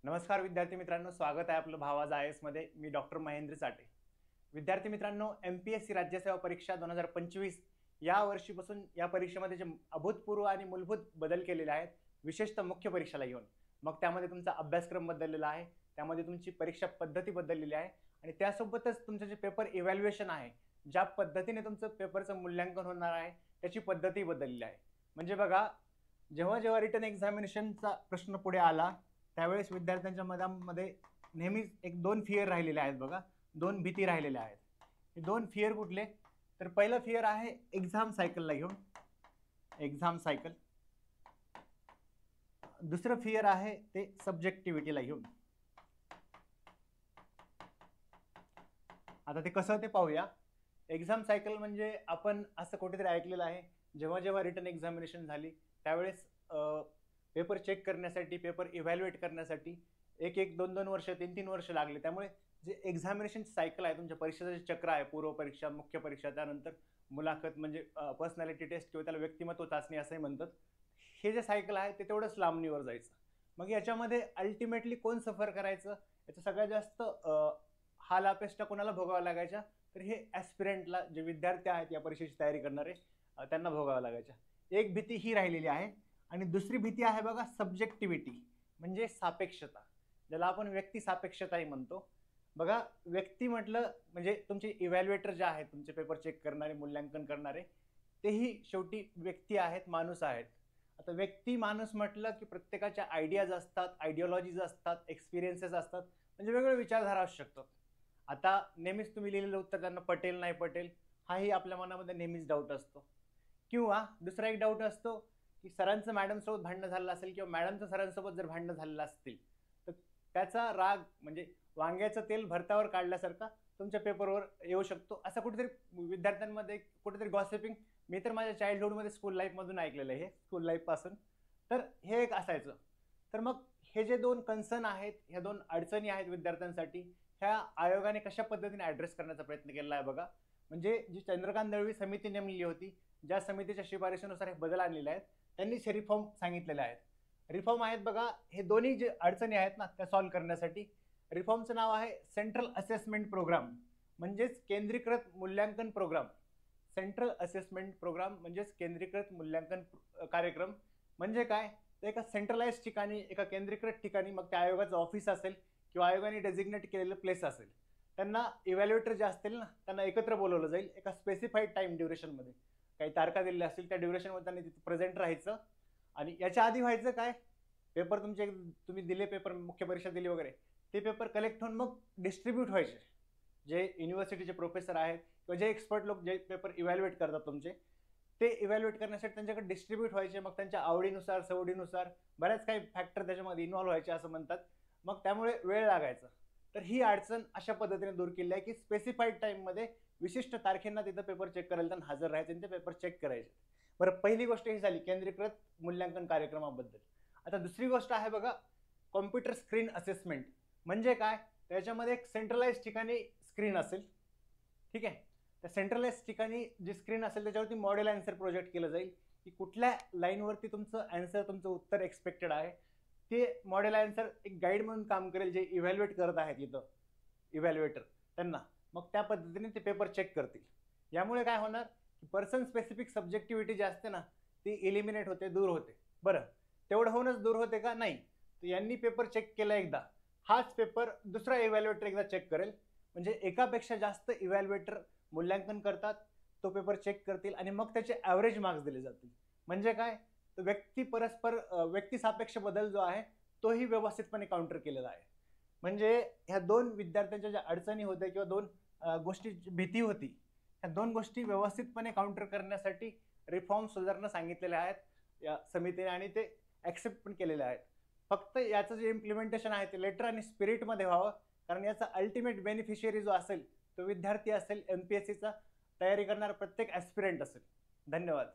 नमस्कार विद्यार्थी मित्रांनो, स्वागत आहे आपलं भावाज IAS मध्ये। मी डॉक्टर महेंद्र चाटे। विद्यार्थी मित्रांनो, MPSC राज्यसेवा परीक्षा 2025 या वर्षीपासून या परीक्षेमध्ये जे अभूतपूर्व आणि मूलभूत बदल केलेले आहेत, विशेषतः मुख्य परीक्षेला घेऊन। मग त्यामध्ये तुमचा अभ्यासक्रम बदललेला आहे, त्यामध्ये तुमची परीक्षा पद्धती बदललेली आहे आणि त्यासोबतच तुमचे जे पेपर इव्हॅल्युएशन आहे, ज्या पद्धतीने तुमचं पेपरचं मूल्यांकन होणार आहे, त्याची पद्धती बदललेली आहे। म्हणजे बघा, जेव्हा जेव्हा रिटन एक्झामिनेशनचा प्रश्न पुढे आला त्यावेळेस विद्यार्थ्यांच्या मनामध्ये नेहमीच एक दोन फिअर राहिलेले आहेत बघा, दोन भीती राहिलेल्या आहेत। हे दोन फिअर कुठले? तर पहिलं फिअर आहे एक्झाम सायकलला घेऊन, एक्झाम सायकल। दुसरं फिअर आहे ते सब्जेक्टिव्हिटीला घेऊन। आता ते कसं ते पाहूया। एक्झाम सायकल म्हणजे आपण असं कुठेतरी ऐकलेलं आहे, जेव्हा जेव्हा रिटन एक्झामिनेशन झाली त्यावेळेस पेपर चेक करण्यासाठी, पेपर इव्हॅल्युएट करण्यासाठी एक दोन वर्ष, तीन वर्ष लागले। त्यामुळे जे एक्झामिनेशन सायकल आहे, तुमच्या परीक्षेचं जे चक्र आहे, पूर्व परीक्षा, मुख्य परीक्षा, त्यानंतर मुलाखत म्हणजे पर्सनॅलिटी टेस्ट किंवा त्याला व्यक्तिमत्व चाचणी असंही म्हणतात, हे जे सायकल आहे ते तेवढंच लांबणीवर जायचं। मग याच्यामध्ये अल्टिमेटली कोण सफर करायचं? याचा सगळ्यात जास्त हाल अपेष्टा कोणाला भोगावा लागायच्या? तर हे ॲस्पिरंटला, जे विद्यार्थी आहेत या परीक्षेची तयारी करणारे, त्यांना भोगावा लागायच्या। एक भीती ही राहिलेली आहे आणि दुसरी भीती आहे बघा, सब्जेक्टिव्हिटी म्हणजे सापेक्षता, ज्याला आपण व्यक्ती सापेक्षताही म्हणतो। बघा, व्यक्ती म्हटलं म्हणजे तुमचे इव्हॅल्युएटर जे आहेत, तुमचे पेपर चेक करणारे, मूल्यांकन करणारे, तेही शेवटी व्यक्ती आहेत, माणूस आहेत। आता व्यक्ती माणूस म्हटलं की प्रत्येकाच्या आयडियाज असतात, आयडिओलॉजीज असतात, एक्सपिरियन्सेस असतात, म्हणजे वेगवेगळे विचारधारा असू शकतात। आता नेहमीच तुम्ही लिहिलेलं उत्तर त्यांना पटेल नाही पटेल, हाही आपल्या मनामध्ये नेहमीच डाऊट असतो। किंवा दुसरा एक डाऊट असतो की सरांचं मॅडमसोबत भांडणं झालं असेल किंवा मॅडमचं सरांसोबत जर भांडणं झालेलं असतील तर त्याचा राग म्हणजे वांग्याचं तेल भरतावर काढल्यासारखा तुमच्या पेपरवर येऊ शकतो, असं कुठेतरी विद्यार्थ्यांमध्ये कुठेतरी गॉसिपिंग मी तर माझ्या चाइल्डहुडमध्ये स्कूल लाईफमधून ऐकलेलं आहे, स्कूल लाईफपासून। तर हे एक असायचं। तर मग हे जे दोन कन्सर्न आहेत, ह्या दोन अडचणी आहेत विद्यार्थ्यांसाठी, ह्या आयोगाने कशा पद्धतीने ॲड्रेस करण्याचा प्रयत्न केला आहे बघा। म्हणजे जी चंद्रकांत दळवी समिती नेमलेली होती, ज्या समितीच्या शिफारशीनुसार हे बदल आणलेले आहेत, त्यांनीच हे रिफॉर्म सांगितलेले आहेत। रिफॉर्म आहेत बघा, हे दोन्ही जे अडचणी आहेत ना त्या सॉल्व्ह करण्यासाठी। रिफॉर्मचं नाव आहे सेंट्रल असेसमेंट प्रोग्राम, म्हणजेच केंद्रीकृत मूल्यांकन प्रोग्राम। सेंट्रल असेसमेंट प्रोग्राम म्हणजेच केंद्रीकृत मूल्यांकन कार्यक्रम। म्हणजे काय? तर एका सेंट्रलाइज ठिकाणी, एका केंद्रीकृत ठिकाणी, मग त्या आयोगाचं ऑफिस असेल किंवा आयोगाने डेझिग्नेट केलेलं प्लेस असेल, त्यांना इव्हॅल्युएटर जे असतील ना त्यांना एकत्र बोलवलं जाईल एका स्पेसिफाईड टाइम ड्युरेशनमध्ये। काही तारखा दिलेल्या असतील, त्या ड्युरेशनमध्ये त्यांनी तिथे प्रेझेंट राहायचं। आणि याच्या आधी व्हायचं काय, पेपर तुमचे तुम्ही दिले, पेपर मुख्य परीक्षा दिली वगैरे, ते पेपर कलेक्ट होऊन मग डिस्ट्रीब्यूट व्हायचे। जे युनिव्हर्सिटीचे प्रोफेसर आहेत किंवा जे एक्सपर्ट लोक जे पेपर इव्हॅल्युएट करतात तुमचे, ते इव्हॅल्युएट करण्यासाठी त्यांच्याकडे डिस्ट्रीब्यूट व्हायचे। मग त्यांच्या आवडीनुसार, सवडीनुसार बऱ्याच काही फॅक्टर त्याच्यामध्ये इन्व्हॉल्व्ह व्हायचे असं म्हणतात। मग त्यामुळे वेळ लागायचा। तर ही अडचण अशा पद्धतीने दूर केली आहे की स्पेसिफाईड टाईममध्ये विशिष्ट तारखेंना तिथं पेपर चेक करायला त्यांना हजर राहायचे आणि ते पेपर चेक करायचे। बरं, पहिली गोष्ट ही झाली केंद्रीकृत मूल्यांकन कार्यक्रमाबद्दल। आता दुसरी गोष्ट आहे बघा, कॉम्प्युटर स्क्रीन असेसमेंट। म्हणजे काय? त्याच्यामध्ये एक सेंट्रलाइज ठिकाणी स्क्रीन असेल, ठीक आहे। त्या सेंट्रलाइज ठिकाणी जी स्क्रीन असेल त्याच्यावरती मॉडेल आन्सर प्रोजेक्ट केलं जाईल की कुठल्या लाईनवरती तुमचं आन्सर, तुमचं उत्तर एक्सपेक्टेड आहे। ते मॉडेल आन्सर एक गाईड म्हणून काम करेल, जे इव्हॅल्युएट करत आहेत इथं इव्हॅल्युएटर त्यांना, मग त्या पद्धतीने ते पेपर चेक करतील। यामुळे काय होणार की पर्सन स्पेसिफिक सब्जेक्टिव्हिटी जी असते ना ती इलिमिनेट होते, दूर होते। बरं, तेवढं होऊनच दूर होते का? नाही। तर यांनी पेपर चेक केला एकदा, हाच पेपर दुसरा इव्हॅल्युएटर एकदा चेक करेल। म्हणजे एकापेक्षा जास्त इव्हॅल्युएटर मूल्यांकन करतात, तो पेपर चेक करतील आणि मग त्याचे ॲव्हरेज मार्क्स दिले जातील। म्हणजे काय? तर व्यक्ती सापेक्ष बदल जो आहे तोही व्यवस्थितपणे काउंटर केलेला आहे। म्हणजे ह्या दोन विद्यार्थ्यांच्या ज्या अडचणी होत्या किंवा दोन गोष्टीची भीती होती, ह्या दोन गोष्टी व्यवस्थितपणे काउंटर करण्यासाठी रिफॉर्म सुधारणा सांगितलेल्या आहेत या समितीने आणि ते ॲक्सेप्ट पण केलेले आहेत। फक्त याचं जे इम्प्लिमेंटेशन आहे ते लेटर आणि स्पिरिटमध्ये व्हावं, कारण याचा अल्टिमेट बेनिफिशियरी जो असेल तो विद्यार्थी असेल, MPSCचा तयारी करणारा प्रत्येक ॲस्पिरंट असेल। धन्यवाद।